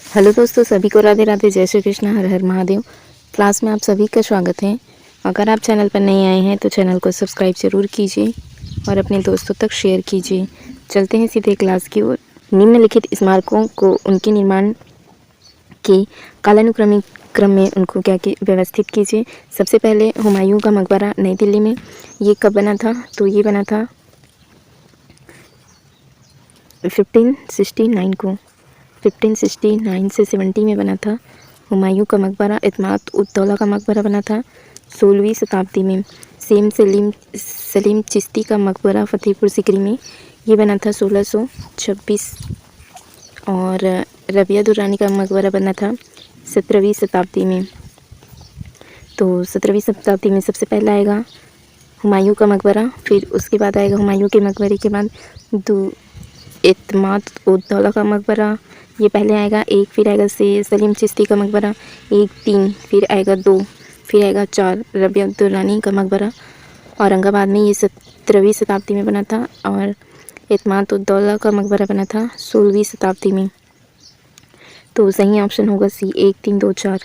Hello दोस्तों, सभी को राधे राधे, जय श्री कृष्ण, हर हर महादेव। क्लास में आप सभी का स्वागत है। अगर आप चैनल पर नए आए हैं तो चैनल को सब्सक्राइब जरूर कीजिए और अपने दोस्तों तक शेयर कीजिए। चलते हैं सीधे क्लास की ओर। निम्नलिखित स्मारकों को उनके निर्माण के कालानुक्रमिक क्रम में उनको व्यवस्थित कीजिए। सबसे पहले हुमायूं का मकबरा नई दिल्ली में। ये कब बना था? तो ये बना था 1569 को। 1569 से 70 में बना था हुमायूं का मकबरा। इत्माद उद दौला का मकबरा बना था 16वीं शताब्दी में। सलीम चिश्ती का मकबरा फतेहपुर सिकरी में, ये बना था 1626। और रबिया दुर्रानी का मकबरा बना था 17वीं शताब्दी में। तो 17वीं शताब्दी में सबसे पहला आएगा हुमायूं का मकबरा, फिर उसके बाद आएगा हुमायूं के मकबरे के बाद इत्माद उद दौला का मकबरा, ये पहले आएगा 1, फिर आएगा सलीम चिश्ती का मकबरा 1, 3, फिर आएगा 2, फिर आएगा 4 रबिया दुर्रानी का मकबरा औरंगाबाद में, ये 17वीं शताब्दी में बना था। और इत्माद उद दौला का मकबरा बना था 16वीं शताब्दी में। तो सही ऑप्शन होगा सी, 1, 3, 2, 4,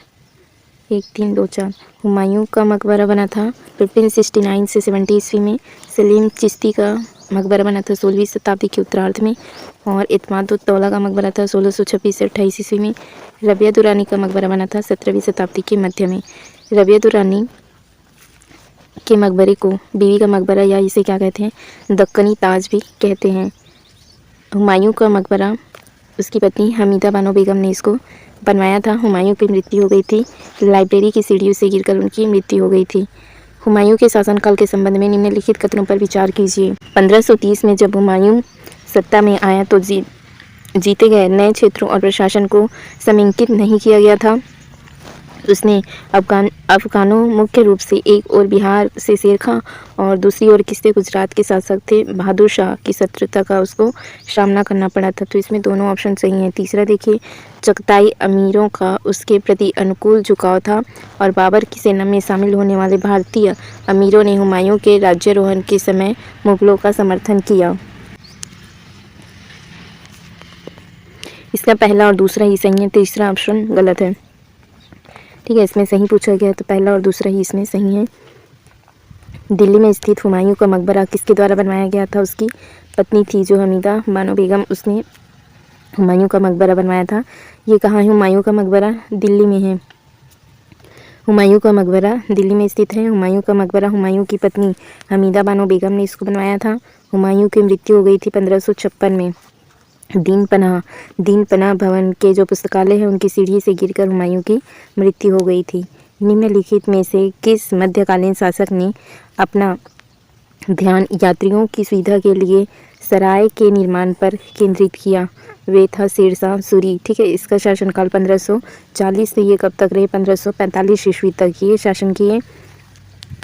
1, 3, 2, 4। हुमायूं का मकबरा बना था 1569 से 70 ईस्वी में। सलीम चिश्ती का मकबरा बना था 16वीं शताब्दी के उत्तरार्ध में। और इत्माद उद दौला का मकबरा था 1626 से 28 ईस्वी में। रबिया दुर्रानी का मकबरा बना था 17वीं शताब्दी के मध्य में। रबिया दुर्रानी के मकबरे को बीवी का मकबरा या इसे क्या कहते हैं, दक्कनी ताज भी कहते हैं। हुमायूं का मकबरा उसकी पत्नी हमीदा बानो बेगम ने इसको बनवाया था। हुमायूं की मृत्यु हो गई थी, लाइब्रेरी की सीढ़ियों से गिरकर उनकी मृत्यु हो गई थी। हुमायूं के शासनकाल के संबंध में निम्नलिखित कथनों पर विचार कीजिए। 1530 में जब हुमायूं सत्ता में आया तो जीते गए नए क्षेत्रों और प्रशासन को समेकित नहीं किया गया था। उसने अफगानों, मुख्य रूप से एक और बिहार से शेर खां और दूसरी ओर किससे गुजरात के शासक थे बहादुर शाह की शत्रुता का उसको सामना करना पड़ा था। तो इसमें दोनों ऑप्शन सही हैं। तीसरा देखिए, चगताई अमीरों का उसके प्रति अनुकूल झुकाव था और बाबर की सेना में शामिल होने वाले भारतीय अमीरों ने हुमायूं के राज्यारोहण के समय मुगलों का समर्थन किया। इसका पहला और दूसरा ही सही है, तीसरा ऑप्शन गलत है। ठीक है, इसमें सही पूछा गया तो पहला और दूसरा ही इसमें सही है। दिल्ली में स्थित हुमायूं का मकबरा किसके द्वारा बनवाया गया था? उसकी पत्नी थी जो हमीदा बानो बेगम, उसने हुमायूं का मकबरा बनवाया था। ये कहाँ है हुमायूं का मकबरा? दिल्ली में है। हुमायूं का मकबरा दिल्ली में स्थित है। हुमायूं का मकबरा हुमायूं की पत्नी हमीदा बानो बेगम ने इसको बनवाया था। हुमायूं की मृत्यु हो गई थी 1556 में। दीन पनाह भवन के जो पुस्तकालय है उनकी सीढ़ी से गिरकर हुमायूं की मृत्यु हो गई थी। निम्नलिखित में से किस मध्यकालीन शासक ने अपना ध्यान यात्रियों की सुविधा के लिए सराय के निर्माण पर केंद्रित किया? वे था शेरशाह सूरी। ठीक है, इसका शासनकाल 1540 से ये कब तक रहे? 1545 ईस्वी तक ये शासन किए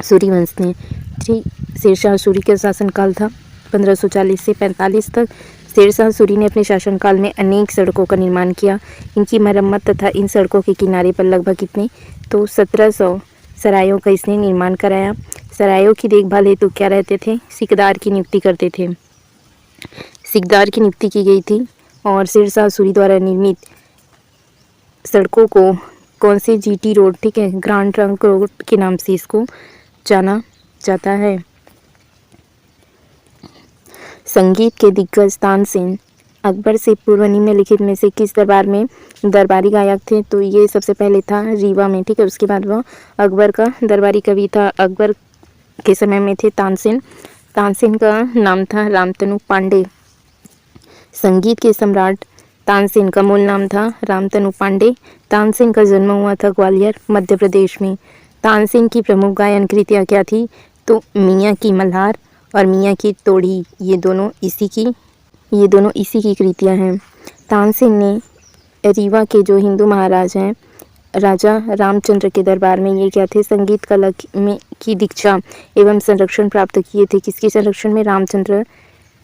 सूरी वंश ने। ठीक, शेरशाह सूरी का शासनकाल था 1540 से 45 तक। शेरशाह सूरी ने अपने शासनकाल में अनेक सड़कों का निर्माण किया। इनकी मरम्मत तथा इन सड़कों के किनारे पर लगभग कितने? तो 1700 सरायों का इसने निर्माण कराया। सरायों की देखभाल हेतु क्या रहते थे? सिकदार की नियुक्ति करते थे। सिकदार की नियुक्ति की गई थी। और शेरशाह सूरी द्वारा निर्मित सड़कों को कौन से जीटी रोड, ठीक है, ग्रांड ट्रंक रोड के नाम से इसको जाना जाता है। संगीत के दिग्गज तानसेन अकबर से पूर्व निम्नलिखित में से किस दरबार में दरबारी गायक थे? तो ये सबसे पहले था रीवा में। ठीक है, उसके बाद वो अकबर का दरबारी कवि था। अकबर के समय में थे तानसेन। तानसेन का नाम था रामतनु पांडे। संगीत के सम्राट तानसेन का मूल नाम था रामतनु पांडे। तानसेन का जन्म हुआ था ग्वालियर, मध्य प्रदेश में। तानसेन की प्रमुख गायन कृतियाँ क्या थी? तो मियाँ की मल्हार और मियाँ की तोड़ी, ये दोनों इसी की कृतियाँ हैं। तानसेन ने रीवा के जो हिंदू महाराज हैं राजा रामचंद्र के दरबार में ये क्या थे? संगीत कला की दीक्षा एवं संरक्षण प्राप्त किए थे। किसके संरक्षण में?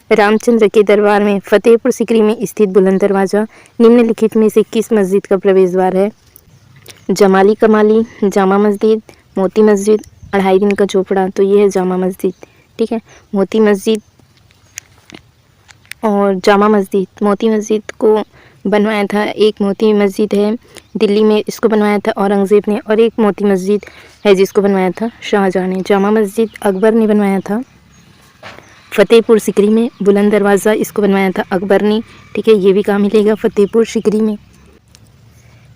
रामचंद्र के दरबार में। फतेहपुर सिकरी में स्थित बुलंद दरवाजा निम्नलिखित में से किस मस्जिद का प्रवेश द्वार है? जमाली कमाली, जामा मस्जिद, मोती मस्जिद, अढ़ाई दिन का झोपड़ा। तो ये है जामा मस्जिद। ठीक है, मोती मस्जिद और जामा मस्जिद। मोती मस्जिद को बनवाया था। एक मोती मस्जिद है दिल्ली में, इसको बनवाया था औरंगज़ेब ने, और एक मोती मस्जिद है जिसको बनवाया था शाहजहाँ ने। जामा मस्जिद अकबर ने बनवाया था। फतेहपुर सिकरी में बुलंद दरवाज़ा, इसको बनवाया था अकबर ने। ठीक है, ये भी कहाँ मिलेगा? फतेहपुर सिकरी में।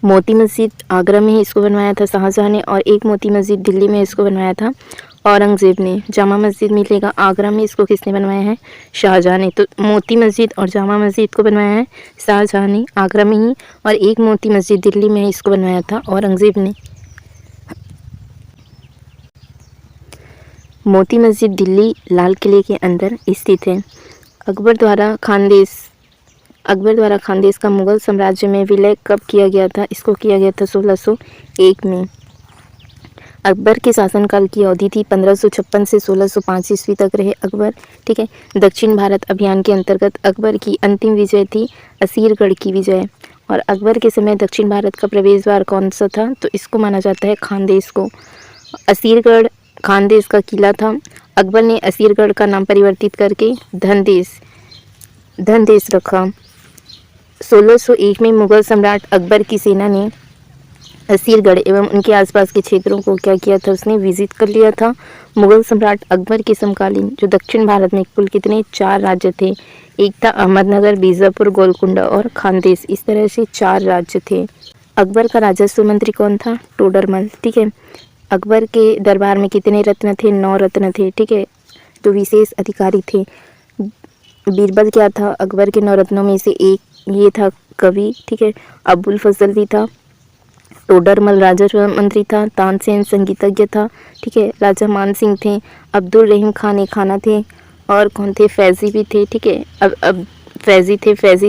मोती मस्जिद आगरा में, इसको बनवाया था शाहजहाँ ने, और एक मोती मस्जिद दिल्ली में, इसको बनवाया था औरंगज़ेब ने। जामा मस्जिद मिलेगा आगरा में, इसको किसने बनवाया है? शाहजहाँ ने। तो मोती मस्जिद और जामा मस्जिद को बनवाया है शाहजहाँ ने आगरा में ही, और एक मोती मस्जिद दिल्ली में, इसको बनवाया था औरंगज़ेब ने। मोती मस्जिद दिल्ली लाल किले के अंदर स्थित है। अकबर द्वारा खानदेश का मुगल साम्राज्य में विलय कब किया गया था? इसको किया गया था 1601 में। अकबर के शासनकाल की अवधि थी 1556 से 1605 ईस्वी तक रहे अकबर। ठीक है, दक्षिण भारत अभियान के अंतर्गत अकबर की अंतिम विजय थी असीरगढ़ की विजय। और अकबर के समय दक्षिण भारत का प्रवेश द्वार कौन सा था? तो इसको माना जाता है खानदेश को। असीरगढ़ खानदेश का किला था। अकबर ने असीरगढ़ का नाम परिवर्तित करके धनदेश रखा। 1601 में मुगल सम्राट अकबर की सेना ने असीरगढ़ एवं उनके आसपास के क्षेत्रों को क्या किया था? उसने विजिट कर लिया था। मुगल सम्राट अकबर के समकालीन जो दक्षिण भारत में कुल कितने 4 राज्य थे? एक था अहमदनगर, बीजापुर, गोलकुंडा और खानदेश। इस तरह से 4 राज्य थे। अकबर का राजस्व मंत्री कौन था? टोडरमल। ठीक है, अकबर के दरबार में कितने रत्न थे? 9 रत्न थे। ठीक है, जो विशेष अधिकारी थे। बीरबल क्या था? अकबर के 9 रत्नों में से एक ये था कवि। ठीक है, अबुल फजल भी था। टोडरमल राजस्व मंत्री था। तानसेन संगीतज्ञ था। ठीक है, राजा मान सिंह थे। अब्दुल रहीम खान एक खाना थे, और कौन थे? फैजी भी थे। ठीक है, अब फैजी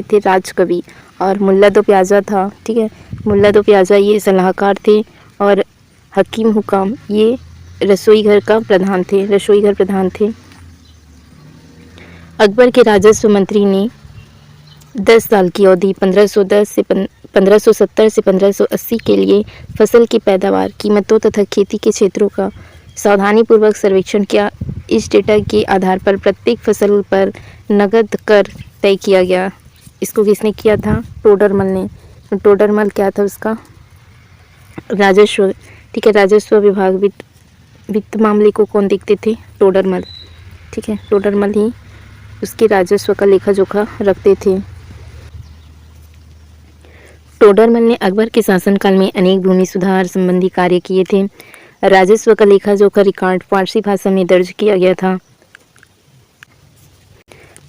थे राजकवि। और मुल्ला दो प्याजा था। ठीक है, मुल्ला दो प्याजा ये सलाहकार थे, और हकीम हुकाम ये रसोई घर प्रधान थे। अकबर के राजस्व मंत्री ने 10 साल की अवधि 1570 से 1580 के लिए फसल की पैदावार, कीमतों तथा खेती के क्षेत्रों का सावधानीपूर्वक सर्वेक्षण किया। इस डेटा के आधार पर प्रत्येक फसल पर नगद कर तय किया गया। इसको किसने किया था? टोडरमल ने। टोडरमल क्या था? उसका राजस्व। ठीक है, राजस्व विभाग वित्त मामले को कौन देखते थे? टोडरमल। ठीक है, टोडरमल ही उसके राजस्व का लेखा जोखा रखते थे। टोडरमल ने अकबर के शासनकाल में अनेक भूमि सुधार संबंधी कार्य किए थे। राजस्व का लेखा जोखा रिकॉर्ड फारसी भाषा में दर्ज किया गया था।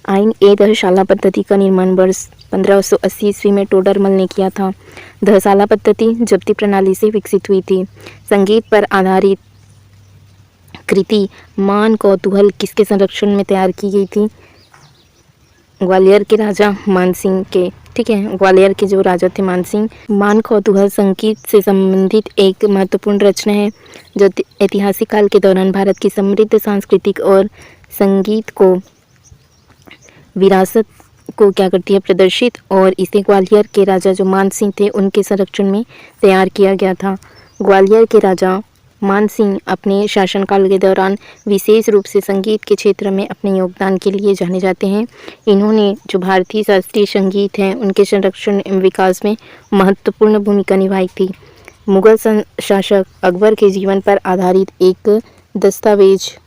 आइन ए दहशाला पद्धति का निर्माण वर्ष 1580 ईस्वी में टोडरमल ने किया था। दहशाला पद्धति जब्ती प्रणाली से विकसित हुई थी। संगीत पर आधारित कृति मान कौतूहल किसके संरक्षण में तैयार की गई थी? ग्वालियर के राजा मानसिंह के। ठीक है, ग्वालियर के जो राजा थे मानसिंह। मान कौतूहल संगीत से संबंधित एक महत्वपूर्ण रचना है जो ऐतिहासिक काल के दौरान भारत की समृद्ध सांस्कृतिक और संगीत को विरासत को क्या करती है? प्रदर्शित। और इसे ग्वालियर के राजा जो मानसिंह थे उनके संरक्षण में तैयार किया गया था। ग्वालियर के राजा मानसिंह अपने शासनकाल के दौरान विशेष रूप से संगीत के क्षेत्र में अपने योगदान के लिए जाने जाते हैं। इन्होंने जो भारतीय शास्त्रीय संगीत हैं उनके संरक्षण एवं विकास में महत्वपूर्ण भूमिका निभाई थी। मुगल शासक अकबर के जीवन पर आधारित एक दस्तावेज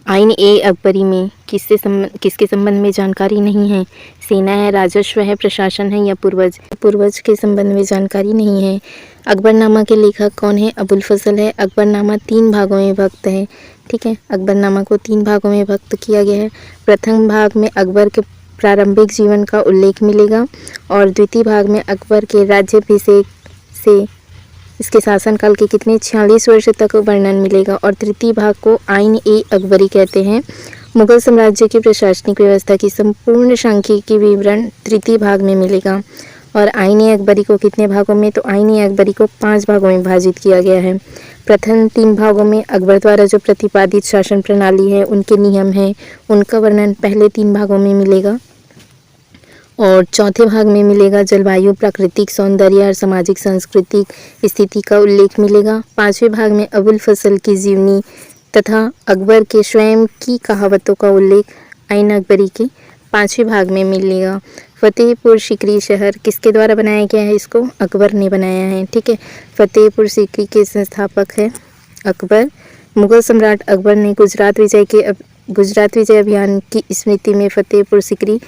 आइन ए अकबरी में किसके संबंध में जानकारी नहीं है? सेना है, राजस्व है, प्रशासन है या पूर्वज के संबंध में जानकारी नहीं है। अकबरनामा के लेखक कौन है? अबुल फजल है। अकबरनामा 3 भागों में विभक्त है। ठीक है, अकबरनामा को 3 भागों में विभक्त किया गया है। प्रथम भाग में अकबर के प्रारंभिक जीवन का उल्लेख मिलेगा, और द्वितीय भाग में अकबर के राज्याभिषेक से इसके शासनकाल के कितने 46 वर्ष तक वर्णन मिलेगा, और तृतीय भाग को आइन ए अकबरी कहते हैं। मुगल साम्राज्य की प्रशासनिक व्यवस्था की संपूर्ण सांख्यिकी विवरण तृतीय भाग में मिलेगा। और आइन ए अकबरी को कितने भागों में? तो आइन ए अकबरी को 5 भागों में विभाजित किया गया है। प्रथम 3 भागों में अकबर द्वारा जो प्रतिपादित शासन प्रणाली है, उनके नियम हैं, उनका वर्णन पहले 3 भागों में मिलेगा, और चौथे भाग में मिलेगा जलवायु, प्राकृतिक सौंदर्य और सामाजिक सांस्कृतिक स्थिति का उल्लेख मिलेगा। 5वें भाग में अबुल फजल की जीवनी तथा अकबर के स्वयं की कहावतों का उल्लेख आइन अकबरी के 5वें भाग में मिलेगा। फतेहपुर सीकरी शहर किसके द्वारा बनाया गया है? इसको अकबर ने बनाया है। ठीक है, फतेहपुर सीकरी के संस्थापक है अकबर। मुगल सम्राट अकबर ने गुजरात विजय अभियान की स्मृति में फतेहपुर सीकरी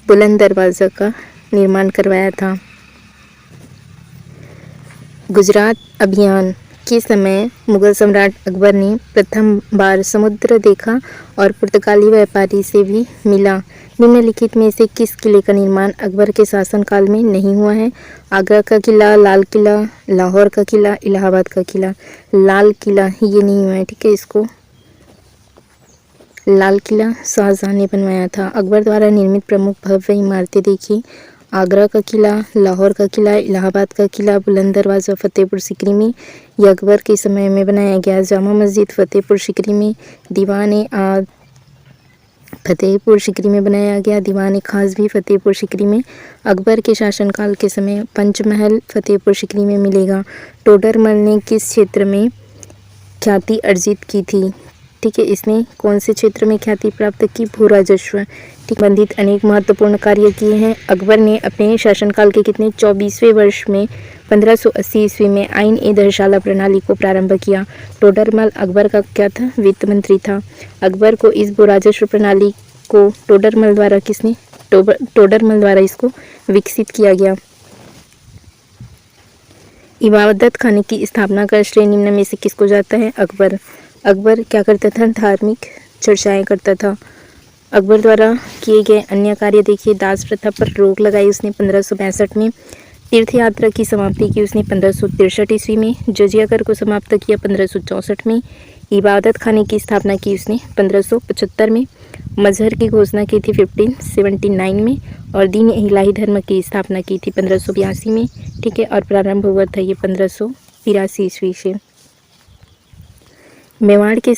बुलंद दरवाज़ा का निर्माण करवाया था। गुजरात अभियान के समय मुगल सम्राट अकबर ने प्रथम बार समुद्र देखा और पुर्तगाली व्यापारी से भी मिला। निम्नलिखित में से किस किले का निर्माण अकबर के शासनकाल में नहीं हुआ है? आगरा का किला, लाल किला, लाहौर का किला, इलाहाबाद का किला। लाल किला ये नहीं हुआ है। ठीक है, इसको लाल किला शाहजहां ने बनवाया था। अकबर द्वारा निर्मित प्रमुख भव्य इमारतें देखिए। आगरा का किला, लाहौर का किला, इलाहाबाद का किला, बुलंद दरवाज़ा फतेहपुर सीकरी में यह अकबर के समय में बनाया गया। जामा मस्जिद फतेहपुर सीकरी में, दीवान-ए-आज़ फतेहपुर सीकरी में बनाया गया। दीवान-ए-खास भी फतेहपुर सीकरी में। अकबर के शासनकाल के समय पंचमहल फतेहपुर सीकरी में मिलेगा। टोडरमल ने किस क्षेत्र में ख्याति अर्जित की थी? ठीक है, इसने कौन से क्षेत्र में ख्याति प्राप्त की? भू राजस्व। ठीक, संबंधित अनेक महत्वपूर्ण कार्य किए हैं। अकबर ने अपने शासनकाल के कितने 24वें वर्ष में 1580 ईस्वी में आईन-ए-दरशाला प्रणाली को प्रारंभ किया। टोडरमल अकबर का क्या था? वित्त मंत्री था। अकबर को इस भू राजस्व प्रणाली को टोडरमल द्वारा इसको विकसित किया गया। इबादत खाने की स्थापना का श्रेय निम्न में से किसको जाता है? अकबर। अकबर क्या करता था? धार्मिक चर्चाएं करता था। अकबर द्वारा किए गए अन्य कार्य देखिए। दास प्रथा पर रोक लगाई उसने 1562 में। तीर्थ यात्रा की समाप्ति की उसने 1563 ईस्वी में। जजिया कर को समाप्त किया 1564 में। इबादत खाने की स्थापना की उसने 1575 में। मजहर की घोषणा की थी 1579 में और दीन इलाही धर्म की स्थापना की थी 1582 में। ठीक है, और प्रारंभ हुआ था ये 1583 ईस्वी से। मेवाड़ के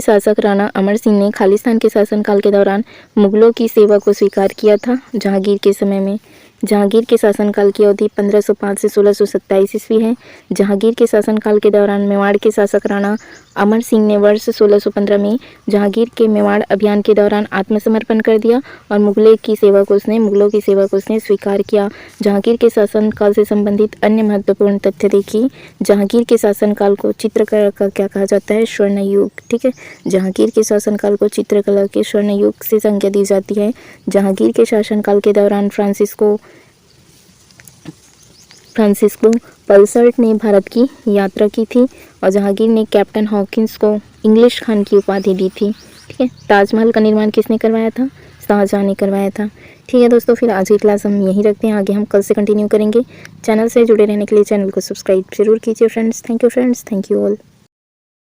शासक राणा अमर सिंह ने खालिस्तान के शासनकाल के दौरान मुगलों की सेवा को स्वीकार किया था। जहांगीर के समय में जहांगीर के शासनकाल की अवधि 1505 से 1627 ईस्वी है। जहांगीर के शासनकाल के दौरान मेवाड़ के शासक राणा अमर सिंह ने वर्ष 1615 में जहांगीर के मेवाड़ अभियान के दौरान आत्मसमर्पण कर दिया और मुगलों की सेवा को उसने स्वीकार किया। जहांगीर के शासनकाल से संबंधित अन्य महत्वपूर्ण तथ्य देखिए। जहांगीर के शासनकाल को चित्रकला का क्या कहा जाता है? स्वर्ण युग। ठीक है, जहांगीर के शासनकाल को चित्रकला के स्वर्ण युग से संज्ञा दी जाती है। जहांगीर के शासनकाल के दौरान फ्रांसिस्को पल्सर्ट ने भारत की यात्रा की थी और जहांगीर ने कैप्टन हॉकिंस को इंग्लिश खान की उपाधि दी थी। ठीक है, ताजमहल का निर्माण किसने करवाया था? शाहजहां ने करवाया था। ठीक है दोस्तों, फिर आज की क्लास हम यहीं रखते हैं। आगे हम कल से कंटिन्यू करेंगे। चैनल से जुड़े रहने के लिए चैनल को सब्सक्राइब जरूर कीजिए friends. Thank you friends, thank you all.